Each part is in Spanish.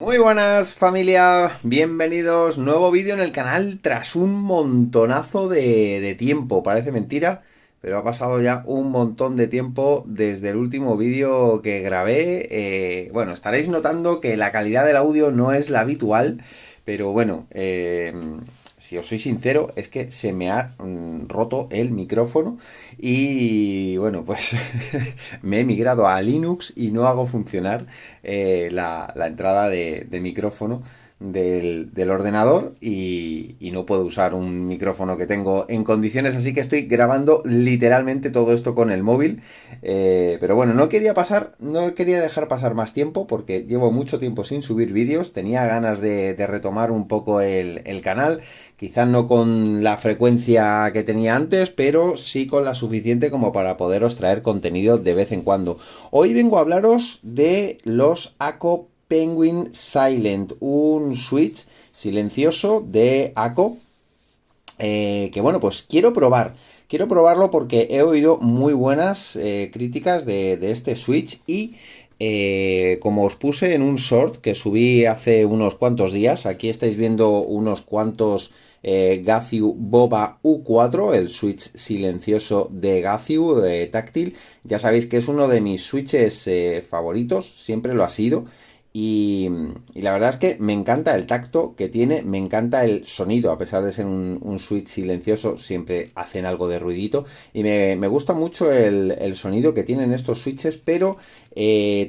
Muy buenas familia, bienvenidos, nuevo vídeo en el canal tras un montonazo de tiempo, parece mentira, pero ha pasado ya un montón de tiempo desde el último vídeo que grabé. Bueno, estaréis notando que la calidad del audio no es la habitual, pero bueno, si os soy sincero, es que se me ha roto el micrófono y bueno, pues me he migrado a Linux y no hago funcionar la entrada de micrófono del ordenador y no puedo usar un micrófono que tengo en condiciones, así que estoy grabando literalmente todo esto con el móvil. Pero bueno, no quería dejar pasar más tiempo porque llevo mucho tiempo sin subir vídeos, tenía ganas de retomar un poco el canal, quizás no con la frecuencia que tenía antes, pero sí con la suficiente como para poderos traer contenido de vez en cuando. Hoy vengo a hablaros de los ACO Penguin Silent, un switch silencioso de ACO que bueno, pues quiero probar. Quiero probarlo porque he oído muy buenas críticas de este Switch y como os puse en un short que subí hace unos cuantos días, aquí estáis viendo unos cuantos Gaziu Boba U4, el Switch silencioso de Gaziu táctil. Ya sabéis que es uno de mis switches favoritos, siempre lo ha sido. Y la verdad es que me encanta el tacto que tiene, me encanta el sonido, a pesar de ser un switch silencioso, siempre hacen algo de ruidito. Y me gusta mucho el sonido que tienen estos switches, pero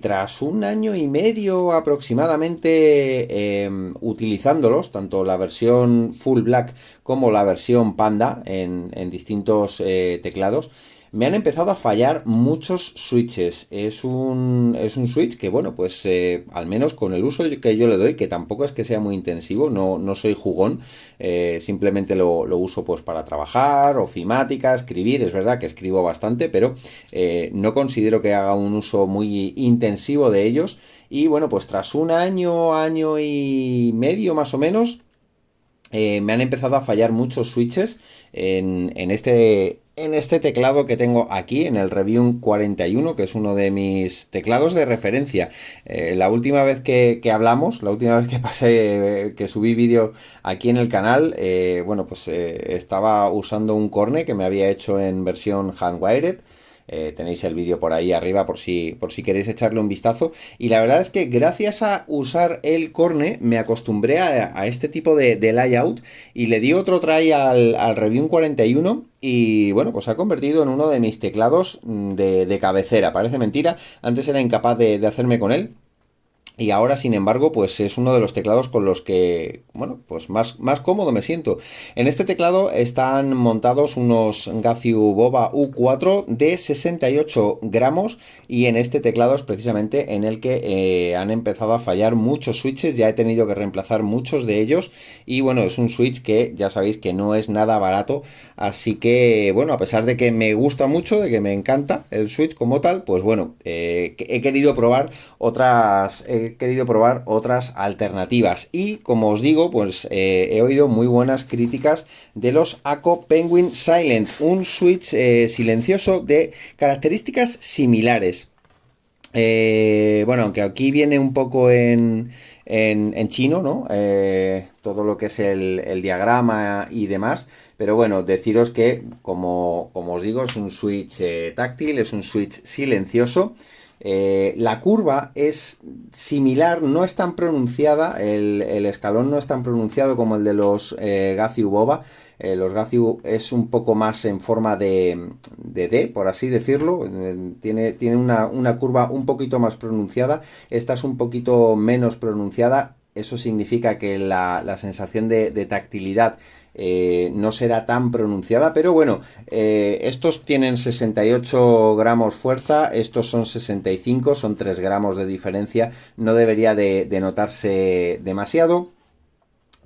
tras un año y medio aproximadamente utilizándolos, tanto la versión Full Black como la versión Panda en distintos teclados, me han empezado a fallar muchos switches. Es un switch que, bueno, pues al menos con el uso que yo le doy, que tampoco es que sea muy intensivo, no soy jugón, simplemente lo uso pues para trabajar, ofimática, escribir. Es verdad que escribo bastante, pero no considero que haga un uso muy intensivo de ellos. Y bueno, pues tras un año y medio más o menos, me han empezado a fallar muchos switches en este teclado que tengo aquí, en el Revium 41, que es uno de mis teclados de referencia. La última vez que hablamos, la última vez que pasé, que subí vídeo aquí en el canal, bueno, pues estaba usando un Corne que me había hecho en versión handwired. Tenéis el vídeo por ahí arriba por si queréis echarle un vistazo. Y la verdad es que gracias a usar el Corne me acostumbré a este tipo de layout y le di otro try al Revium 41 y bueno, pues se ha convertido en uno de mis teclados de cabecera. Parece mentira, antes era incapaz de hacerme con él. Y ahora, sin embargo, pues es uno de los teclados con los que, bueno, pues más cómodo me siento. En este teclado están montados unos Gaziu Boba U4 de 68 gramos y en este teclado es precisamente en el que han empezado a fallar muchos switches. Ya he tenido que reemplazar muchos de ellos y bueno, es un switch que ya sabéis que no es nada barato. Así que, bueno, a pesar de que me gusta mucho, de que me encanta el switch como tal, pues bueno, he querido probar otras alternativas y como os digo, pues he oído muy buenas críticas de los ACO Penguin Silent, un switch silencioso de características similares. Bueno, aunque aquí viene un poco en chino, ¿no? Todo lo que es el diagrama y demás. Pero bueno, deciros que, como os digo, es un switch táctil, es un switch silencioso. La curva es similar, no es tan pronunciada, el escalón no es tan pronunciado como el de los Gaziu Boba. Los Gaziu es un poco más en forma de D, por así decirlo. Tiene una curva un poquito más pronunciada. Esta es un poquito menos pronunciada. Eso significa que la sensación de tactilidad no será tan pronunciada, pero bueno, estos tienen 68 gramos fuerza, estos son 65, son 3 gramos de diferencia, no debería de notarse demasiado.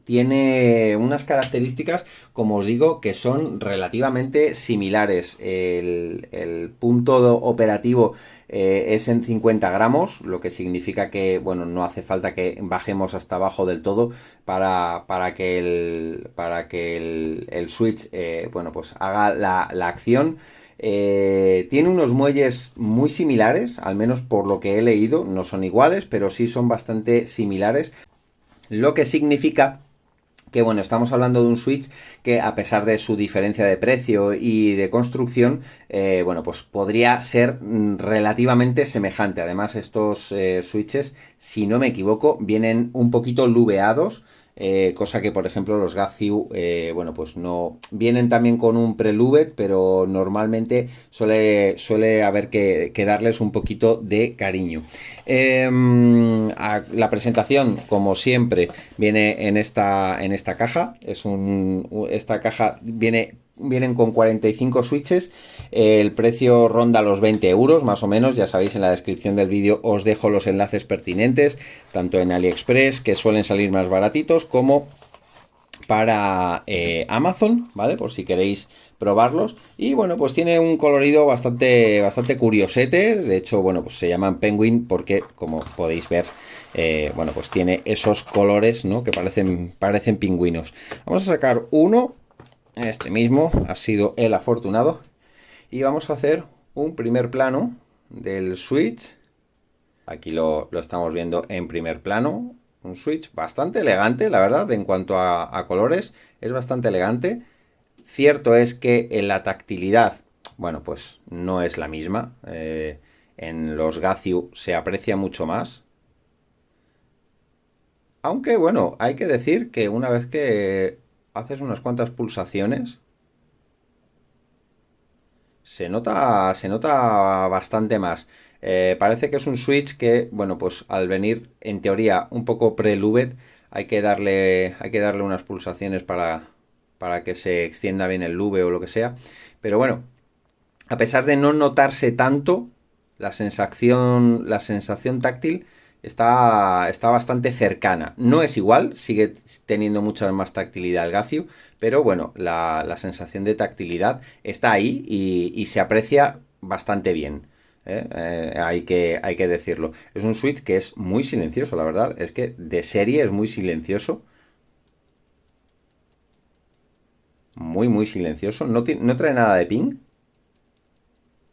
Tiene unas características, como os digo, que son relativamente similares. El punto operativo es en 50 gramos, lo que significa que, bueno, no hace falta que bajemos hasta abajo del todo para que el switch, bueno, pues haga la acción. Tiene unos muelles muy similares, al menos por lo que he leído, no son iguales, pero sí son bastante similares, lo que significa que bueno, estamos hablando de un Switch que a pesar de su diferencia de precio y de construcción, bueno, pues podría ser relativamente semejante. Además, estos Switches, si no me equivoco, vienen un poquito lubeados. Cosa que por ejemplo los Gazio, bueno, pues no vienen también con un preluvet, pero normalmente suele haber que darles un poquito de cariño. La presentación, como siempre, viene en esta caja. Esta caja vienen con 45 switches. El precio ronda los 20 euros, más o menos. Ya sabéis, en la descripción del vídeo os dejo los enlaces pertinentes, tanto en AliExpress, que suelen salir más baratitos, como para Amazon, ¿vale? Por si queréis probarlos. Y bueno, pues tiene un colorido bastante curiosete. De hecho, bueno, pues se llaman Penguin porque, como podéis ver, bueno, pues tiene esos colores, ¿no? Que parecen pingüinos. Vamos a sacar uno. Este mismo ha sido el afortunado. Y vamos a hacer un primer plano del Switch. Aquí lo estamos viendo en primer plano. Un Switch bastante elegante, la verdad, en cuanto a colores. Es bastante elegante. Cierto es que en la tactilidad, bueno, pues no es la misma. En los Gazio se aprecia mucho más. Aunque, bueno, hay que decir que una vez que haces unas cuantas pulsaciones, se nota bastante más. Parece que es un Switch que, bueno, pues al venir en teoría un poco pre-luvet, hay que darle unas pulsaciones para que se extienda bien el lube o lo que sea. Pero bueno, a pesar de no notarse tanto, la sensación táctil está bastante cercana. No es igual, sigue teniendo mucha más tactilidad el Gazio, pero bueno, la sensación de tactilidad está ahí y se aprecia bastante bien. Hay que decirlo. Es un Switch que es muy silencioso, la verdad. Es que de serie es muy silencioso. Muy silencioso. No trae nada de ping.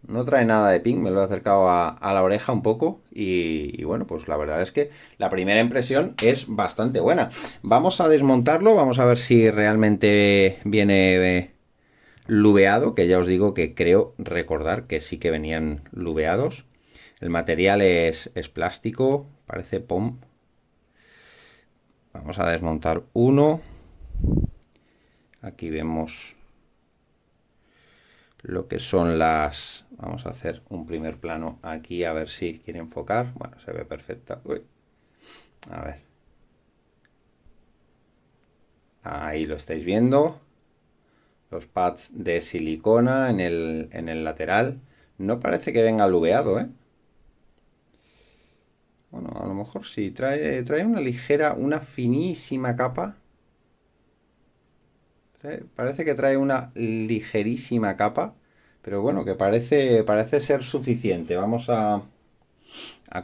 No trae nada de ping, me lo he acercado a la oreja un poco y bueno, pues la verdad es que la primera impresión es bastante buena. Vamos a desmontarlo, vamos a ver si realmente viene lubeado, que ya os digo que creo recordar que sí que venían lubeados. El material es plástico, parece POM. Vamos a desmontar uno. Aquí vemos lo que son las... Vamos a hacer un primer plano aquí a ver si quiere enfocar. Bueno, se ve perfecta. Uy. A ver. Ahí lo estáis viendo. Los pads de silicona en el lateral. No parece que venga lubeado, ¿eh? Bueno, a lo mejor sí. Trae una ligera, una finísima capa. Parece que trae una ligerísima capa. Pero bueno, que parece ser suficiente. Vamos a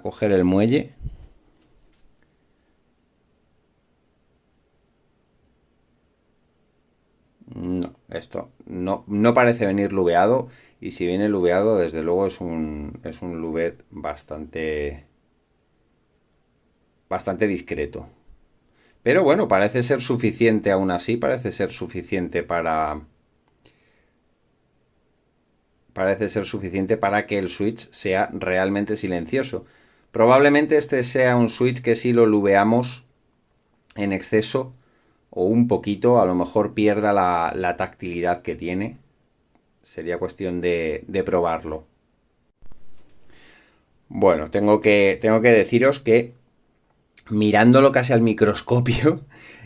coger el muelle. No, esto no parece venir lubeado. Y si viene lubeado, desde luego es un luvet bastante discreto. Pero bueno, parece ser suficiente aún así. Parece ser suficiente para que el Switch sea realmente silencioso. Probablemente este sea un Switch que si lo lubeamos en exceso o un poquito, a lo mejor pierda la tactilidad que tiene. Sería cuestión de probarlo. Bueno, tengo que deciros que mirándolo casi al microscopio,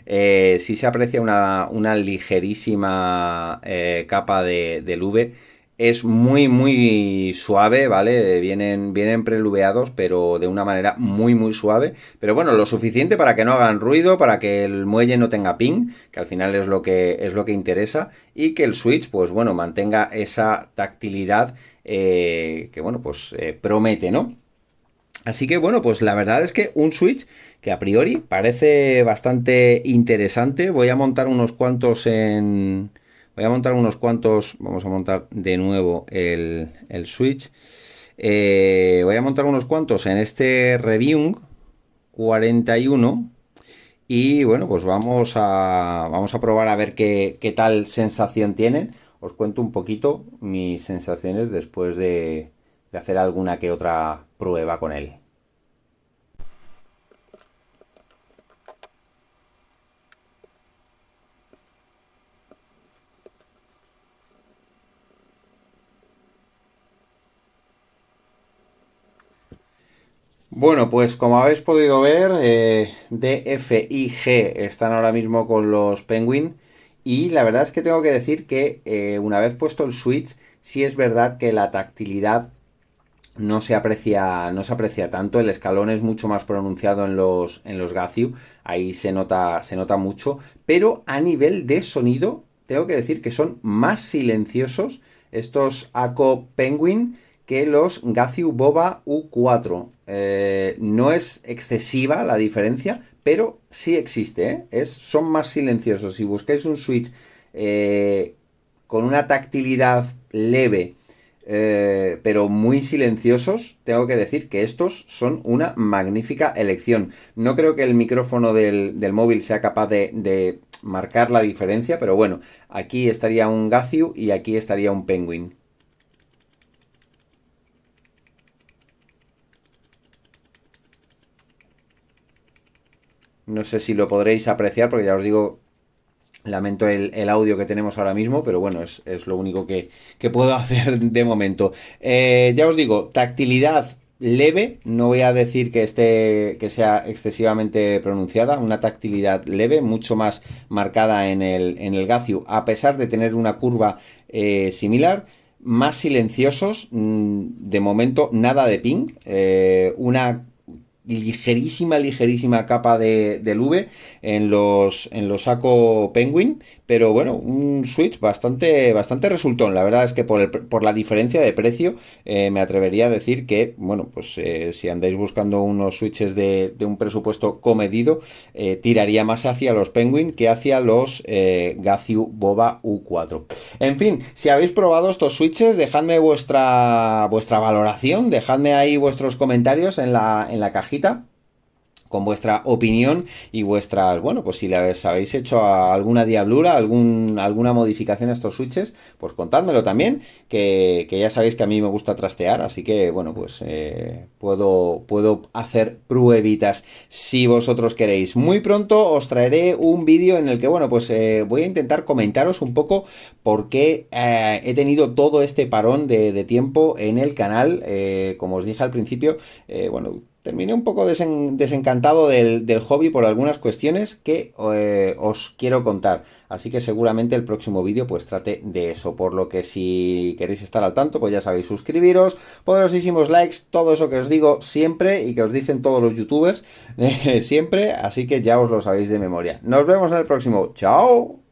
sí se aprecia una ligerísima capa de lube. Es muy suave, ¿vale? Vienen prelubeados, pero de una manera muy suave. Pero bueno, lo suficiente para que no hagan ruido, para que el muelle no tenga ping, que al final es lo que interesa, y que el Switch, pues bueno, mantenga esa tactilidad que, bueno, pues promete, ¿no? Así que bueno, pues la verdad es que un Switch que a priori parece bastante interesante. Voy a montar unos cuantos Voy a montar unos cuantos, vamos a montar de nuevo el switch. Voy a montar unos cuantos en este Reviewing 41 y bueno, pues vamos a probar a ver qué tal sensación tienen. Os cuento un poquito mis sensaciones después de hacer alguna que otra prueba con él. Bueno, pues como habéis podido ver, D, F y G están ahora mismo con los Penguin. Y la verdad es que tengo que decir que una vez puesto el switch, sí es verdad que la tactilidad no se aprecia tanto. El escalón es mucho más pronunciado en los Gaziu. Ahí se nota mucho. Pero a nivel de sonido, tengo que decir que son más silenciosos estos ACO Penguin que los Gaziu Boba U4. No es excesiva la diferencia, pero sí existe, ¿eh? Son más silenciosos. Si buscáis un switch con una tactilidad leve, pero muy silenciosos, tengo que decir que estos son una magnífica elección. No creo que el micrófono del móvil sea capaz de marcar la diferencia, pero bueno, aquí estaría un Gaziu y aquí estaría un Penguin. No sé si lo podréis apreciar porque ya os digo, lamento el audio que tenemos ahora mismo, pero bueno, es lo único que puedo hacer de momento. Ya os digo, tactilidad leve, no voy a decir que sea excesivamente pronunciada, una tactilidad leve, mucho más marcada en el Gaziu, a pesar de tener una curva similar. Más silenciosos, de momento nada de ping, una ligerísima capa del V en los Aco Penguin, pero bueno, un switch bastante resultón. La verdad es que por la diferencia de precio, me atrevería a decir que, bueno, pues si andáis buscando unos switches de un presupuesto comedido, tiraría más hacia los Penguin que hacia los Gaziu Boba U4. En fin, si habéis probado estos switches, dejadme vuestra valoración, dejadme ahí vuestros comentarios en la cajita con vuestra opinión y vuestras, bueno, pues si les habéis hecho alguna diablura, alguna modificación a estos switches, pues contádmelo también, que ya sabéis que a mí me gusta trastear, así que, bueno, pues puedo hacer pruebitas si vosotros queréis. Muy pronto os traeré un vídeo en el que, bueno, pues voy a intentar comentaros un poco por qué he tenido todo este parón de tiempo en el canal. Como os dije al principio, bueno, terminé un poco desencantado del hobby por algunas cuestiones que os quiero contar. Así que seguramente el próximo vídeo pues trate de eso. Por lo que si queréis estar al tanto, pues ya sabéis, suscribiros, poderosísimos likes, todo eso que os digo siempre y que os dicen todos los youtubers siempre. Así que ya os lo sabéis de memoria. Nos vemos en el próximo. ¡Chao!